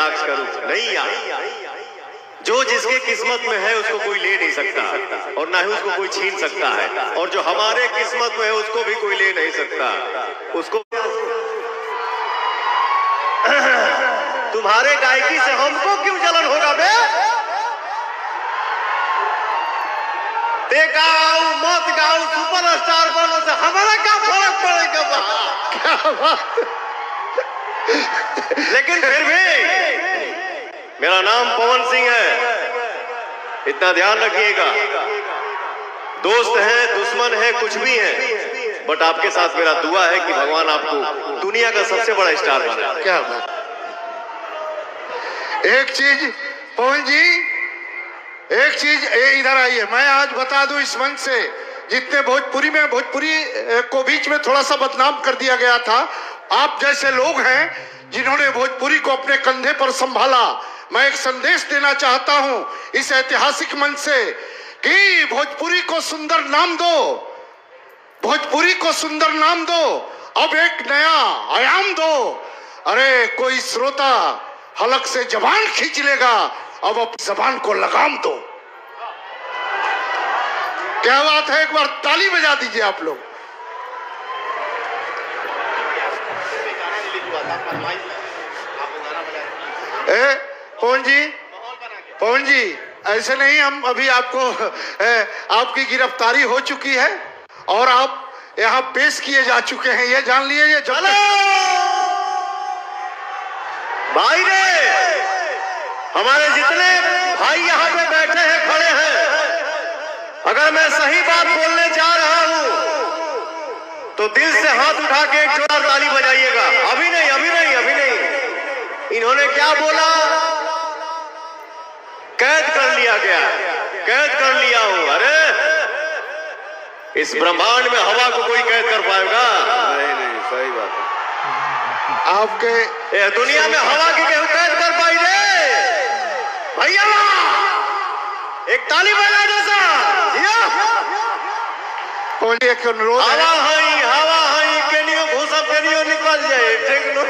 कटाक्ष करूं, नहीं यार। जो जिसके किस्मत में है उसको कोई ले नहीं सकता और ना ही उसको कोई छीन सकता है, और जो हमारे किस्मत में है उसको भी कोई ले नहीं सकता। उसको तुम्हारे गायकी से हमको क्यों जलन होगा बे? ते गाओ मत गाओ, सुपरस्टार बनो से हमारा क्या फर्क पड़ेगा? क्या बात। लेकिन फिर भी मेरा नाम पवन सिंह है, इतना ध्यान रखिएगा। दोस्त है, दुश्मन है, कुछ भी है, बट आपके साथ मेरा दुआ है कि भगवान आपको दुनिया का सबसे बड़ा स्टार बनाए। क्या बात। एक चीज पवन जी, एक चीज इधर आइए, मैं आज बता दूं इस मंच से, जितने भोजपुरी में भोजपुरी को बीच में थोड़ा सा बदनाम कर दिया गया था, आप जैसे लोग हैं जिन्होंने भोजपुरी को अपने कंधे पर संभाला। मैं एक संदेश देना चाहता हूं इस ऐतिहासिक मंच से कि भोजपुरी को सुंदर नाम दो, भोजपुरी को सुंदर नाम दो, अब एक नया आयाम दो। अरे कोई श्रोता हलक से जबान खींच लेगा, अब जबान को लगाम दो। क्या बात है, एक बार ताली बजा दीजिए आप लोग। पवन जी ऐसे नहीं, हम अभी आपको आपकी गिरफ्तारी हो चुकी है और आप यहाँ पेश किए जा चुके हैं, ये जान लिए। ये चलो भाई रे, हमारे जितने भाई यहाँ पे बैठे हैं, खड़े हैं, अगर मैं सही बात बोलने जा रहा हूं तो दिल से हाथ उठा के एक जोरदार ताली बजाइएगा। अभी नहीं, अभी नहीं, अभी नहीं। इन्होंने क्या बोला? कैद कर लिया गया, कैद कर लिया हूं। अरे इस ब्रह्मांड में हवा को कोई कैद कर पाएगा? नहीं नहीं, सही बात है। आपके दुनिया में हवा की केहू कैद कर पाई रे भैया? एक ताली बजा दो सा। एक अनुरोध, हवा हई केनियो घुसब केनियो निकल जाए, ठीक नो।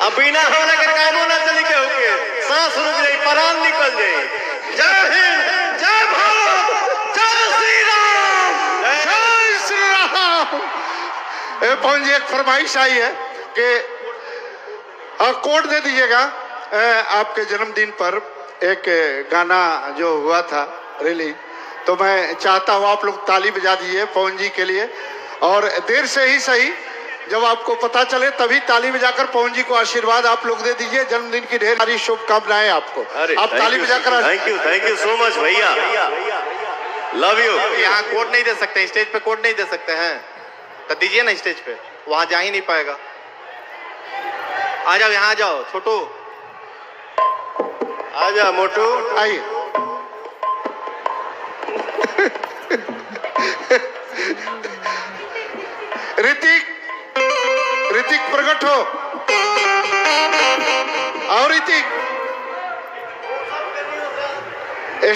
अब बिना हवा के कामो ना चली के होके, सांस रुक जाए, प्राण निकल जाए। जय हिंद, जय भारत, जय श्री राम, जय श्री राम। पवन जी एक फरमाइश आई है कि कोड दे दीजिएगा। आपके जन्मदिन पर एक गाना जो हुआ था रिलीज, तो मैं चाहता हूँ आप लोग ताली बजा दीजिए पवन जी के लिए, और देर से ही सही, जब आपको पता चले तभी ताली बजाकर पवन जी को आशीर्वाद आप लोग दे दीजिए। जन्मदिन की ढेर सारी शुभकामनाएं आपको। आप ताली बजाकर। थैंक यू सो मच भैया, लव यू। यहाँ कोड नहीं दे सकते, स्टेज पे कोड नहीं दे सकते हैं, तो दीजिए ना स्टेज पे, वहां जा ही नहीं पाएगा। आ जाओ, यहाँ आ जाओ छोटू, आ जा मोटू, आइए। ऋतिक प्रकट हो, और ऋतिक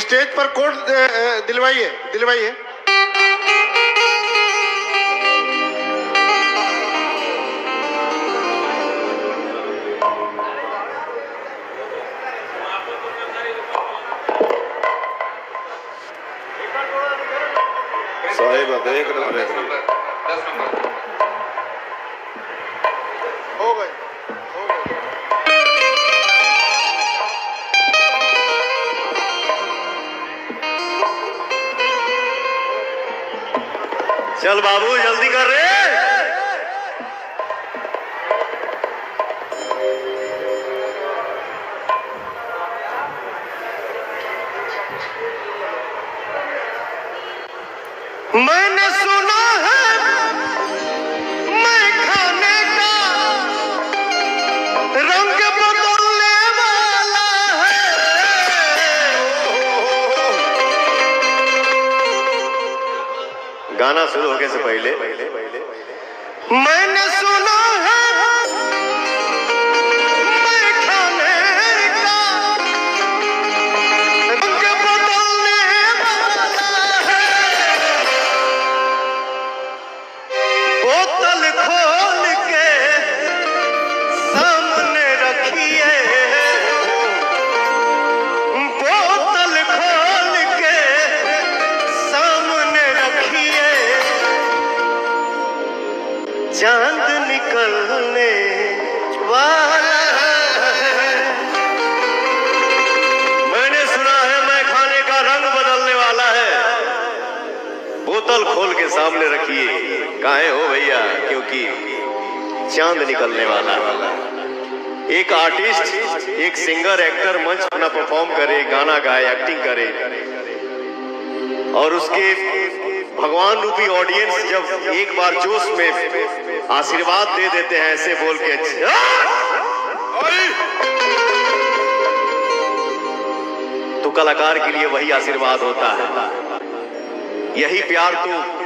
स्टेज पर कोड दिलवाइए, दिलवाइए। सही बात है, एक नंबर हो गए। चल बाबू जल्दी कर रे। मैंने सुना है मैं खाने का रंग बदलने वाला है। गाना शुरू होने से पहले मैंने सुना है मैं खाने का रंग बदलने वाला है। बोतल खोल के सामने रख बोतल खोल के सामने रखिए। काहे हो भैया? क्योंकि चांद निकलने वाला। एक आर्टिस्ट, एक सिंगर, एक्टर मंच अपना परफॉर्म करे, गाना गाए, एक्टिंग करे, और उसके भगवान रूपी ऑडियंस जब एक बार जोश में आशीर्वाद दे देते हैं ऐसे बोल के, तो कलाकार के लिए वही आशीर्वाद होता है। यही प्यार तो